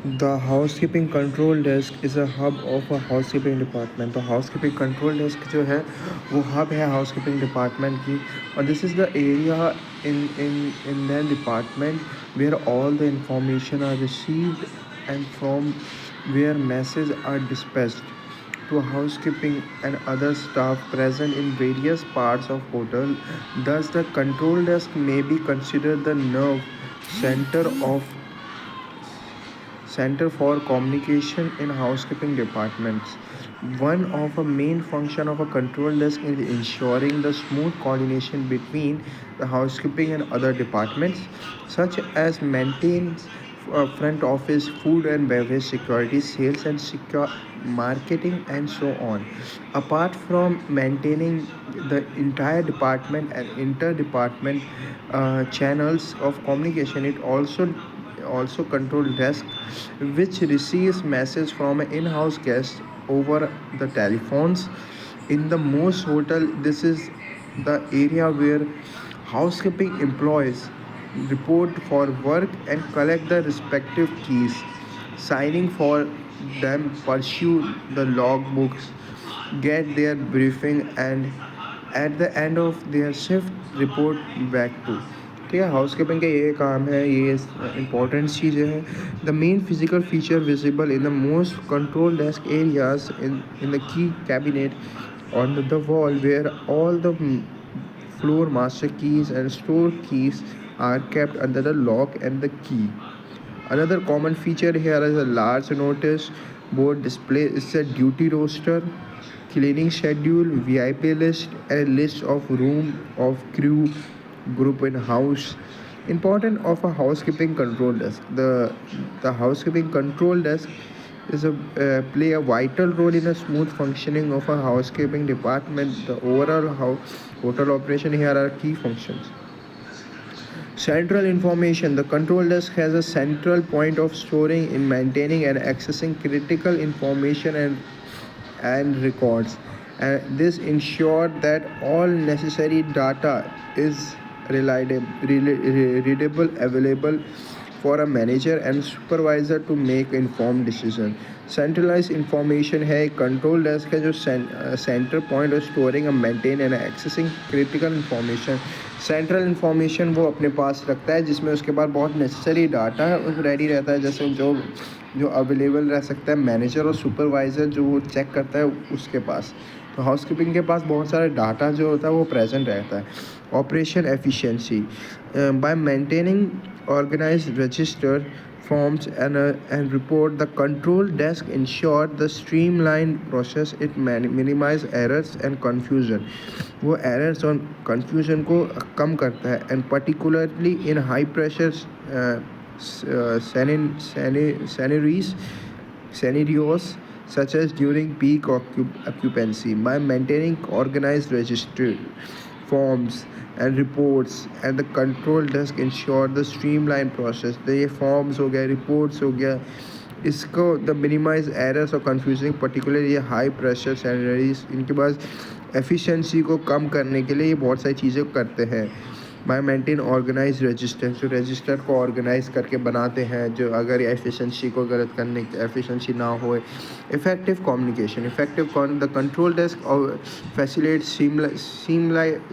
The housekeeping control desk is a hub of a housekeeping department. तो housekeeping control desk जो है वो hub है housekeeping department की, और this is the area in that department where all the information are received and from where messages are dispatched to housekeeping and other staff present in various parts of hotel. Thus, the control desk may be considered the nerve center of Center for Communication in housekeeping departments. One of the main function of a control desk is ensuring the smooth coordination between the housekeeping and other departments, such as maintenance, front office, food and beverage, security, sales and secure marketing, and so on. Apart from maintaining the entire department and inter-department channels of communication, it also control desk which receives message from an in-house guest over the telephones. In the most hotel, this is the area where housekeeping employees report for work and collect the respective keys, signing for them, pursue the logbooks, get their briefing, and at the end of their shift report back to. ठीक है, housekeeping का ये काम है, ये important चीज़ें हैं. The main physical feature visible in the most control desk areas in the key cabinet on the wall where all the floor master keys and store keys are kept under the lock and the key. Another common feature here is a large notice board display. It's a duty roster, cleaning schedule, VIP list, and a list of room of crew group in house. Important of a housekeeping control desk. The housekeeping control desk is a play a vital role in a smooth functioning of a housekeeping department. The overall hotel operation here are key functions. Central information. The control desk has a central point of storing, in maintaining and accessing critical information and records. And this ensures that all necessary data is readable, available for a manager and supervisor to make informed decision. Centralized information है, control desk है जो centre point of storing and maintain and accessing critical information. Central information वो अपने पास रखता है जिसमें उसके पास बहुत नेसेसरी डाटा है रेडी रहता है, जैसे जो अवेलेबल रह सकता है मैनेजर और सुपरवाइज़र जो वो चेक करता है उसके पास. तो हाउसकीपिंग के पास बहुत सारा डाटा जो होता है वो प्रेजेंट रहता है. Operation efficiency. Bye maintaining organized register forms and report, the control desk ensure the streamlined process. It minimize errors and confusion. वो errors और confusion को कम करता है, and particularly in high pressure scenarios such as during peak occupancy. By maintaining organized register forms and reports, and the control desk ensure the streamlined process. तो ये forms हो गया, reports हो गया, इसको द मिनिमाइज एरर्स और confusing particular ये high pressure salaries, इनके पास एफिशिएंसी को कम करने के लिए ये बहुत सारी चीज़ें करते हैं. बाय मेंटेन ऑर्गेनाइज रजिस्टर, जो रजिस्टर को ऑर्गेनाइज करके बनाते हैं, जो अगर एफिशिएंसी को गलत करने एफिशिएंसी ना हो. Effective communication. The control desk facilitate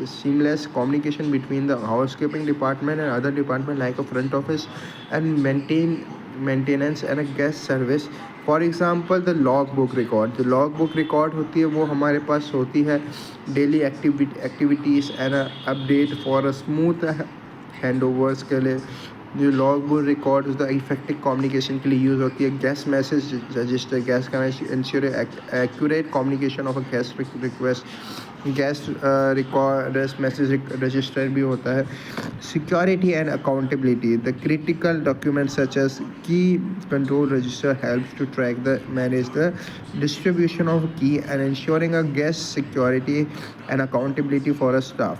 seamless communication between the housekeeping department and other department like a front office and maintenance and a guest service. For example the log book record. जो log book record होती है वो हमारे पास होती है daily activities and update for a smooth hand overs के लिए. जो log book record the effective communication के लिए यूज़ होती है. Guest message register. गेस्ट का ensure accurate communication of a guest request. Guest record message register भी होता है. Security and accountability. The critical document such as key control register helps to track the manage the distribution of key and ensuring a guest security and accountability for a staff.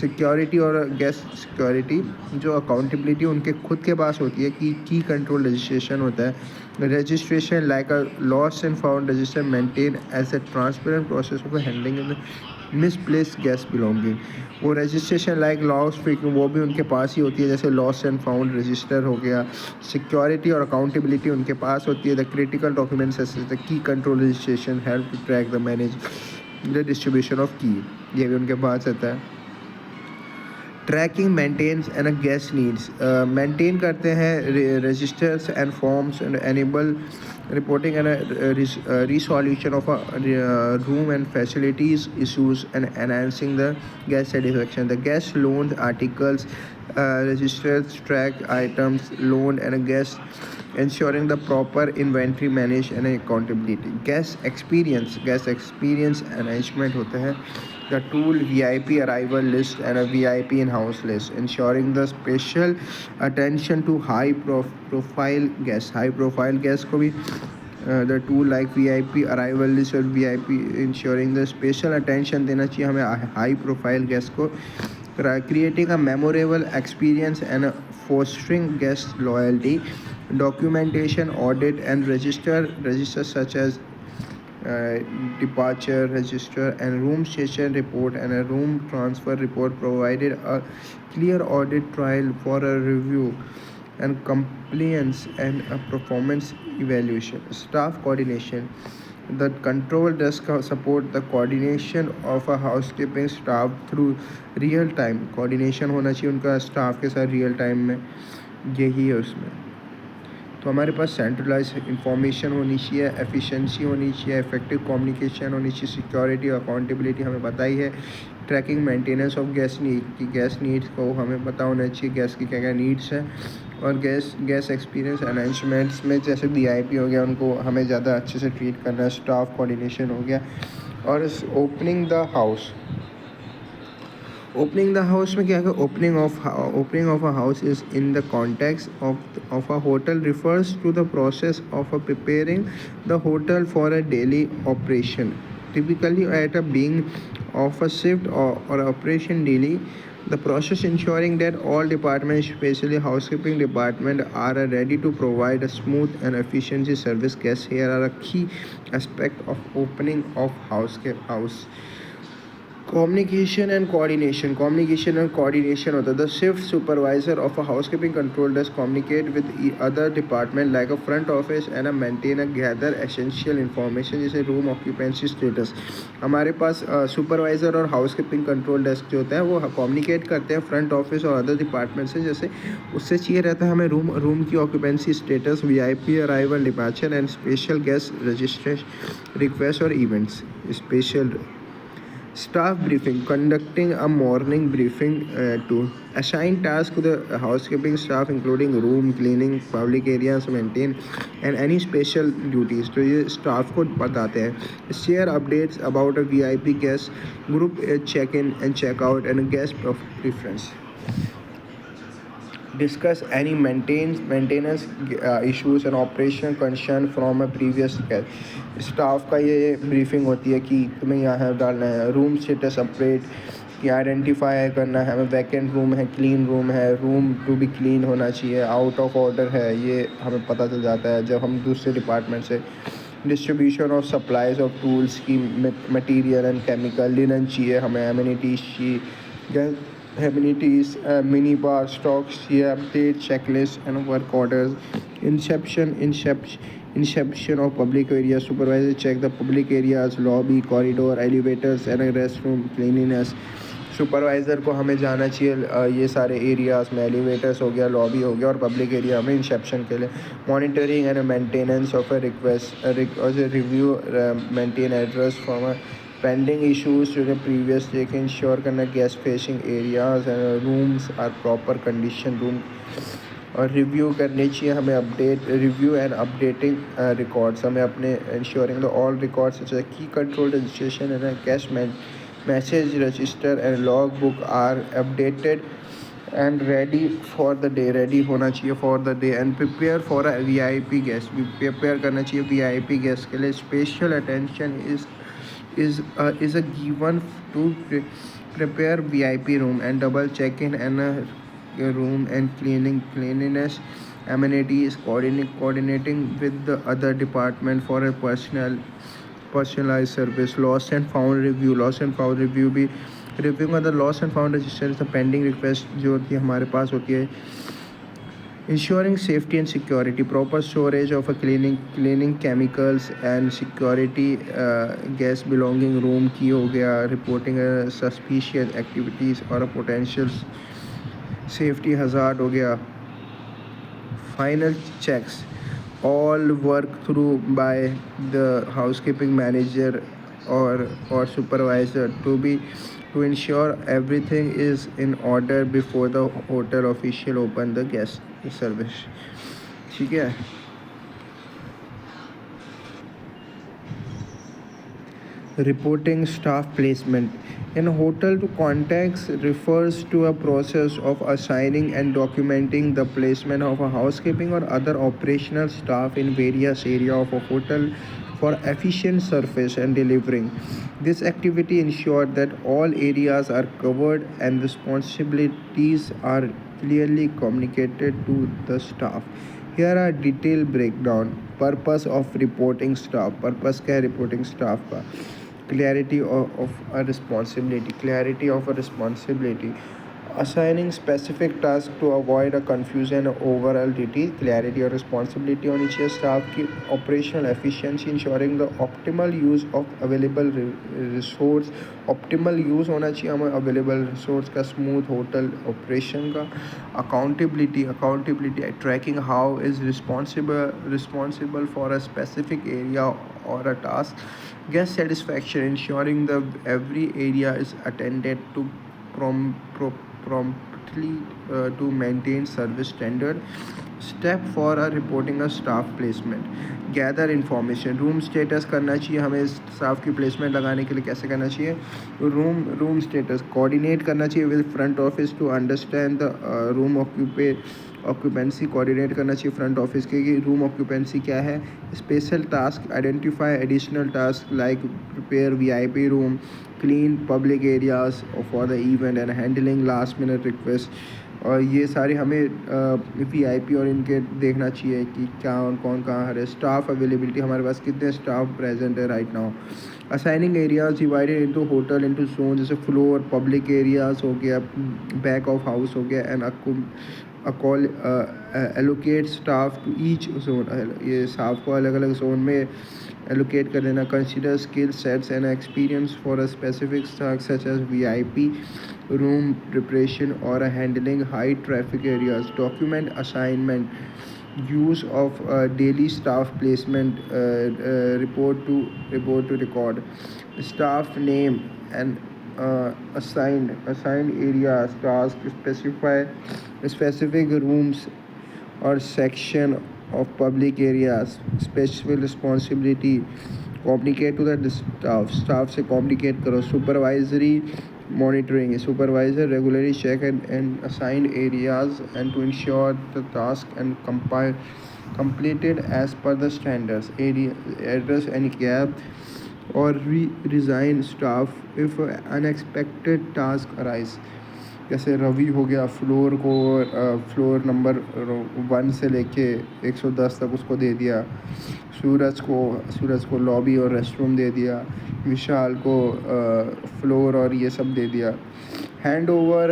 Security और guest security, जो accountability उनके खुद के पास होती है कि की control registration होता है. Registration like a lost and found register maintain as a transparent process of handling misplaced guest belonging, वो रजिस्ट्रेशन लाइक लॉस वो भी उनके पास ही होती है, जैसे लॉस्ट एंड फाउंड रजिस्टर हो गया। सिक्योरिटी और अकाउंटेबिलिटी उनके पास होती है। The critical documents the key control registration help to track the manage the distribution of key, ये भी उनके पास रहता है। Tracking maintenance and guest needs, maintain करते हैं registers and forms and enable reporting and resolution of room and facilities issues and enhancing the guest satisfaction. The guest loans articles registers track items loaned and guest ensuring the proper inventory manage and accountability. Guest experience arrangement होते हैं. The tool VIP arrival list and a VIP in-house list, ensuring the special attention to high-profile guests. High-profile guests को भी the tool like VIP arrival list और VIP ensuring the special attention देना चाहिए हमें high-profile guests को. Creating a memorable experience and fostering guest loyalty. Documentation, audit, and register such as departure register and room station report and a room transfer report provided a clear audit trail for a review and compliance and a performance evaluation. Staff coordination, the control desk support the coordination of a housekeeping staff through real time coordination होना चाहिए उनका staff के साथ real time में, यही है उसमें. तो हमारे पास सेंट्रलाइज इंफॉर्मेशन होनी चाहिए, एफिशिएंसी होनी चाहिए, इफेक्टिव कम्युनिकेशन होनी चाहिए, सिक्योरिटी और अकाउंटेबिलिटी हमें पता ही है. Tracking maintenance of guest need की गैस नीड्स को हमें पता होना चाहिए गैस की क्या क्या नीड्स हैं. और गैस एक्सपीरियंस अरेंजमेंट्स में जैसे VIP हो गया उनको हमें ज़्यादा अच्छे से ट्रीट करना है. स्टाफ कोऑर्डिनेशन हो गया. और opening the house, opening the house में क्या है, opening of a house is in the context of a hotel refers to the process of preparing the hotel for a daily operation, typically at a being of a shift or operation daily. The process ensuring that all departments, especially housekeeping department, are ready to provide a smooth and efficient service. Guests here are a key aspect of opening of house. Communication and coordination होता है. The shift supervisor of a housekeeping control desk communicate with other department like a front office and a maintain a gather essential information जैसे room occupancy status. हमारे पास supervisor और housekeeping control desk जो होता है वो communicate करते हैं front office और other department से. जैसे उससे चाहिए रहता है हमें room की occupancy status, VIP arrival departure and special guest registration request और events. Special staff briefing, conducting a morning briefing to assign tasks to the housekeeping staff including room cleaning, public areas maintain and any special duties. तो ये staff को बताते हैं. Share updates about a VIP guest group check-in and check-out and guest preference. Discuss any maintenance issues and operation concern from a previous guest. Staff का ये briefing होती है कि तुम्हें यहाँ डालना है, रूम स्टेटस अपडेट कि आइडेंटिफाई करना है, हमें वैकेंट रूम है, क्लीन रूम है, रूम टू बी क्लीन होना चाहिए, आउट ऑफ ऑर्डर है, ये हमें पता चल जाता है जब हम दूसरे डिपार्टमेंट से. Distribution of supplies of tools की मटीरियल एंड केमिकल, लिनन चाहिए हमें, एमिनिटीज़ चाहिए, amenities, mini bar stocks here, update checklist and work orders. Inception of public areas, supervisor check the public areas, lobby, corridor, elevators and restroom cleanliness. Supervisor को हमें जाना चाहिए ये सारे areas में, एलिवेटर्स हो गया, लॉबी हो गया और पब्लिक एरिया में इंसेप्शन के लिए. Monitoring and maintenance of a review maintain address for pending issues during previous day, ensure करना guest facing areas and rooms are proper condition room. और रिव्यू करनी चाहिए हमें, update review and updating records हमें अपने, ensuring the all records such as key control registration and guest message register and log book are updated and ready for the day, ready होना चाहिए for the day. and prepare for a VIP guest, prepare करना चाहिए VIP guest के लिए. special attention is a given to prepare VIP room and double check-in and room and cleanliness, amenities, coordinating with the other department for a personal personalized service. Lost and found review. Lost and found review भी review का the lost and found register pending request जो होती है हमारे पास होती है. Ensuring safety and security, proper storage of a cleaning chemicals and security, gas belonging room key हो गया, reporting a suspicious activities or a potential safety hazard हो गया. Final checks, all work through by the housekeeping manager or supervisor to ensure everything is in order before the hotel official open the guest service. ठीक है. Reporting staff placement. In hotel to contacts refers to a process of assigning and documenting the placement of a housekeeping or other operational staff in various areas of a hotel for efficient service and delivering. This activity ensures that all areas are covered and responsibilities are clearly communicated to the staff. Here are detailed breakdown. Purpose of reporting staff. Purpose क्या है reporting staff का? Clarity of a responsibility. Clarity of a responsibility. Assigning specific tasks to avoid a confusion and overall detail. Clarity और responsibility होनी चाहिए staff की. Operational efficiency, ensuring the optimal use of available resource. Optimal use होना चाहिए हमें available resource का. Smooth hotel operation का. Accountability, tracking how is responsible for a specific area or a task. Guest satisfaction, ensuring the every area is attended to promptly to maintain service standard. Step for a reporting a staff placement. Gather information. Room status करना चाहिए हमें staff की placement लगाने के लिए. कैसे करना चाहिए? Room status coordinate करना चाहिए with front office to understand the room occupancy. Coordinate करना चाहिए front office के कि room occupancy क्या है. Special task, identify additional tasks like prepare VIP room, clean public areas for the event and handling last minute requests. और ये सारे हमें VIP और इनके देखना चाहिए कि क्या कौन कहाँ है. स्टाफ अवेलेबिलिटी, हमारे पास कितने स्टाफ प्रेजेंट है right now. Assigning areas divided into hotel into zone, जैसे फ्लोर पब्लिक एरियाज हो गया, बैक ऑफ हाउस हो गया, and call allocate staff to each zone. ये स्टाफ को अलग अलग जोन में एलोकेट कर देना. Consider skill sets and experience for a specific task such as VIP room preparation or handling high traffic areas. Document assignment, use of daily staff placement, report to record. Staff name and assigned areas, task, specify specific rooms or section of public areas, special responsibility. Communicate to the staff से communicate करो. Supervisory monitoring, supervisor regularly check and assign areas and to ensure the task and completed as per the standards. Address any gap or resign staff if unexpected task arise. जैसे रवि हो गया, floor number 1 से लेके 110 तक उसको दे दिया. सूरज को lobby और रेस्टरूम दे दिया. विशाल को फ्लोर और ये सब दे दिया. Hand over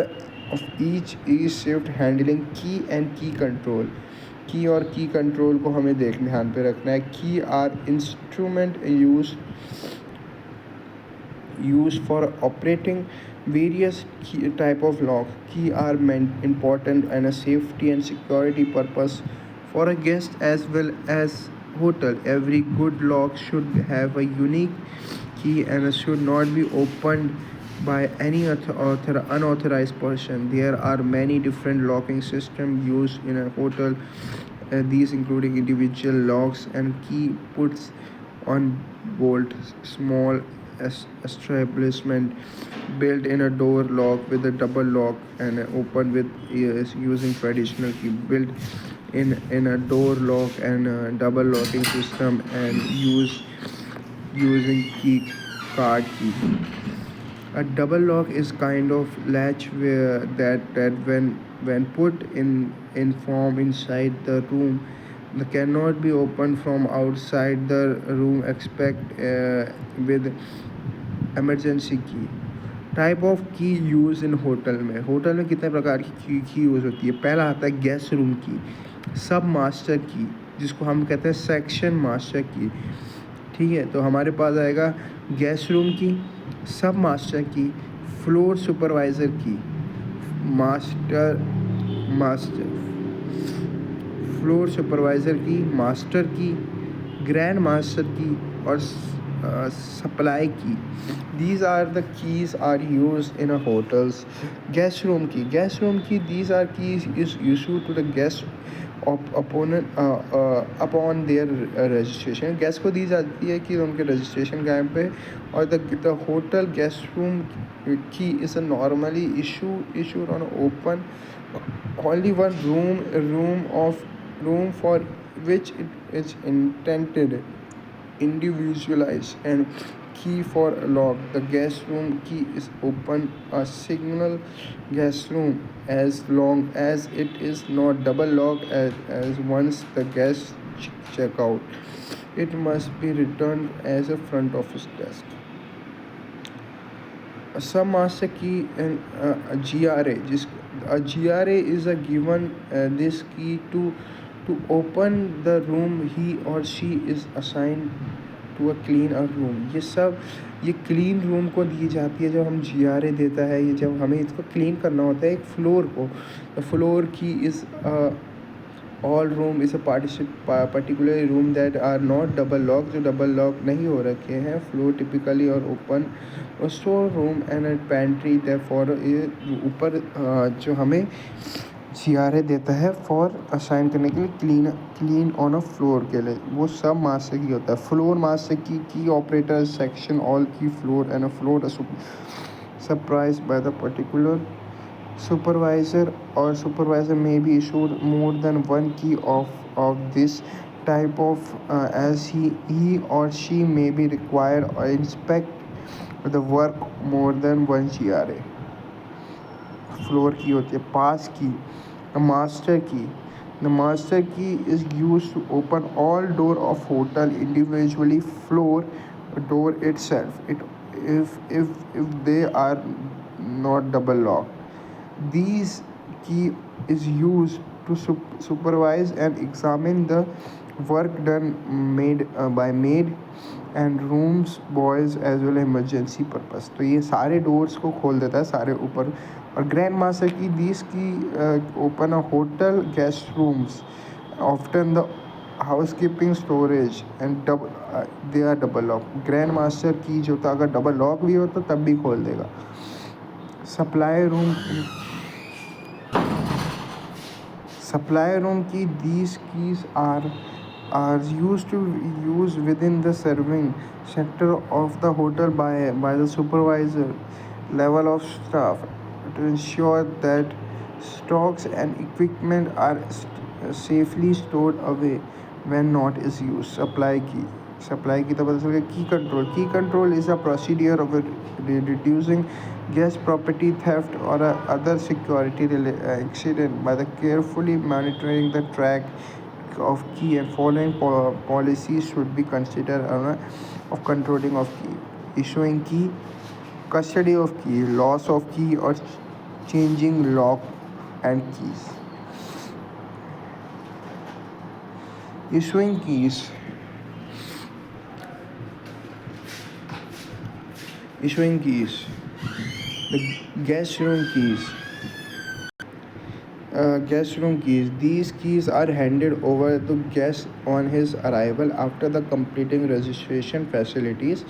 of each shift, handling की एंड की कंट्रोल. की और की कंट्रोल को हमें ध्यान पे रखना है. Key are instrument used for operating various type of lock. Key are important and a safety and security purpose for a guest as well as hotel. Every good lock should have a unique key and should not be opened by any unauthorized person. There are many different locking systems used in a hotel, these including individual locks and key puts on bolt. Small establishment built in a door lock with a double lock and open with using traditional key. Built in a door lock and a double locking system and using card key. A double lock is kind of latch where that when put in form inside the room They cannot be opened from outside the room except with emergency key. Type of की use in hotel में कितने प्रकार की की use होती है। पहला आता है गेस्ट रूम की, सब मास्टर की, जिसको हम कहते हैं सेक्शन मास्टर की। ठीक है, तो हमारे पास आएगा गेस्ट रूम की, सब मास्टर की, फ्लोर सुपरवाइज़र की, मास्टर मास्टर फ्लोर सुपरवाइज़र की, मास्टर की, ग्रैंड मास्टर की और सप्लाई की। These are the keys are used in a hotels. Guest room key, these are keys is issued to the guest upon their registration. Guest को दी जाती है कि उनके रजिस्ट्रेशन टाइम पे। और द होटल गेस्ट रूम की is normally issued on open only one room for which it is intended, individualized and key for lock. The guest room key is open a single guest room as long as it is not double locked as once the guests check out. It must be returned as a front office desk. Some master key and a GRA. A GRA is a given this key to open the room he or she is assigned to a clean a room. ये clean room को दी जाती है जब हम GRA देता है, ये जब हमें इसको क्लीन करना होता है एक फ्लोर को। The floor key is all room is a particular room that are not double lock, जो डबल लॉक नहीं हो रखे हैं। फ्लोर टिपिकली और open store room and pantry the for ऊपर जो हमें GRA देता है फॉर असाइन करने के लिए क्लीन ऑन अ फ्लोर के लिए, वो सब मास्टर की होता है। फ्लोर मास्टर की ऑपरेटर सेक्शन ऑल की floor and a floor surprise by the particular supervisor or supervisor may be issued more than one key of this type of as he or she may be required or inspect the work more than one GRA. Floor की होती है। पास की, master की, the master key is used to open all door of hotel individually, floor door itself, if they are not double locked. These key is used to supervise and examine the work done by maid and rooms boys as well emergency purpose. तो ये सारे doors को खोल देता है सारे ऊपर। और grand master key these key open a hotel guest rooms often the housekeeping storage and they are double lock. Grand master key जो था अगर डबल लॉक भी हो तो तब भी खोल देगा। Supply room key, these keys are used within the serving sector of the hotel by the supervisor level of staff to ensure that stocks and equipment are safely stored away when not is used. Supply key तो पता चल गया। Key control is a procedure of reducing guest property theft or other security accident by the carefully monitoring the track of key and following policies should be considered of controlling of key. Issuing key, custody of key, loss of key or changing lock and keys. Issuing keys. The guest room keys. Guest room keys. These keys are handed over to guest on his arrival after the completing registration facilities,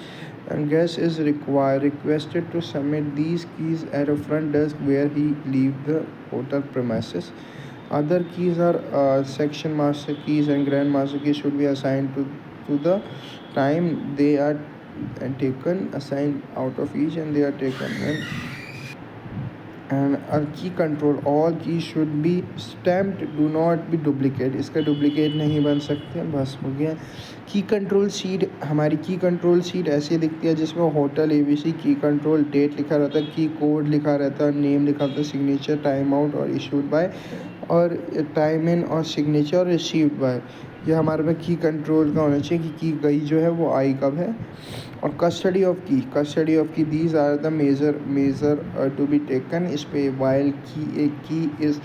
and guest is requested to submit these keys at a front desk where he leave the hotel premises. Other keys are section master keys and grand master keys should be assigned to the time they are taken, assigned out of each and they are taken. And a key control, all keys should be stamped, do not be duplicate. इसका duplicate नहीं बन सकते। बस हो गया। की control sheet, हमारी की कंट्रोल शीट ऐसी दिखती है जिसमें होटल ABC की कंट्रोल, डेट लिखा रहता है, की कोड लिखा रहता है, नेम लिखा रहता है, सिग्नेचर, टाइम आउट और इशूड बाय, और टाइम इन और सिग्नेचर और रिसीव्ड बाय। ये हमारे पे की कंट्रोल का होना चाहिए कि की गई जो है वो आई कब है। और custody of key these are the measure to be taken. इस पे वाइल की इज़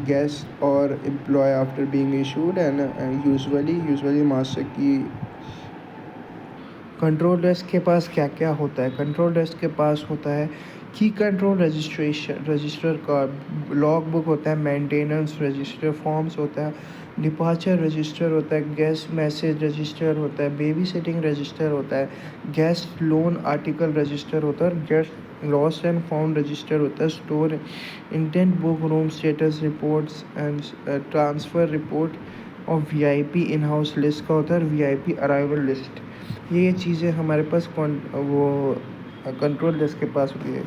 गेस्ट और employ after being issued and usually master key. Control desk के पास क्या क्या होता है? कंट्रोल डेस्क के पास होता है की कंट्रोल रजिस्टर का लॉग बुक होता है, मेंटेनेंस रजिस्टर फॉर्म्स होता है, डिपार्चर रजिस्टर होता है, गेस्ट मैसेज रजिस्टर होता है, बेबी सिटिंग रजिस्टर होता है, गेस्ट लोन आर्टिकल रजिस्टर होता है और guest lost and found register होता है, store intent book, room status reports and transfer report और वीआईपी इन हाउस लिस्ट का होता है और वीआईपी अराइवल लिस्ट। ये चीज़ें हमारे पास वो कंट्रोल डेस्क के पास होती है।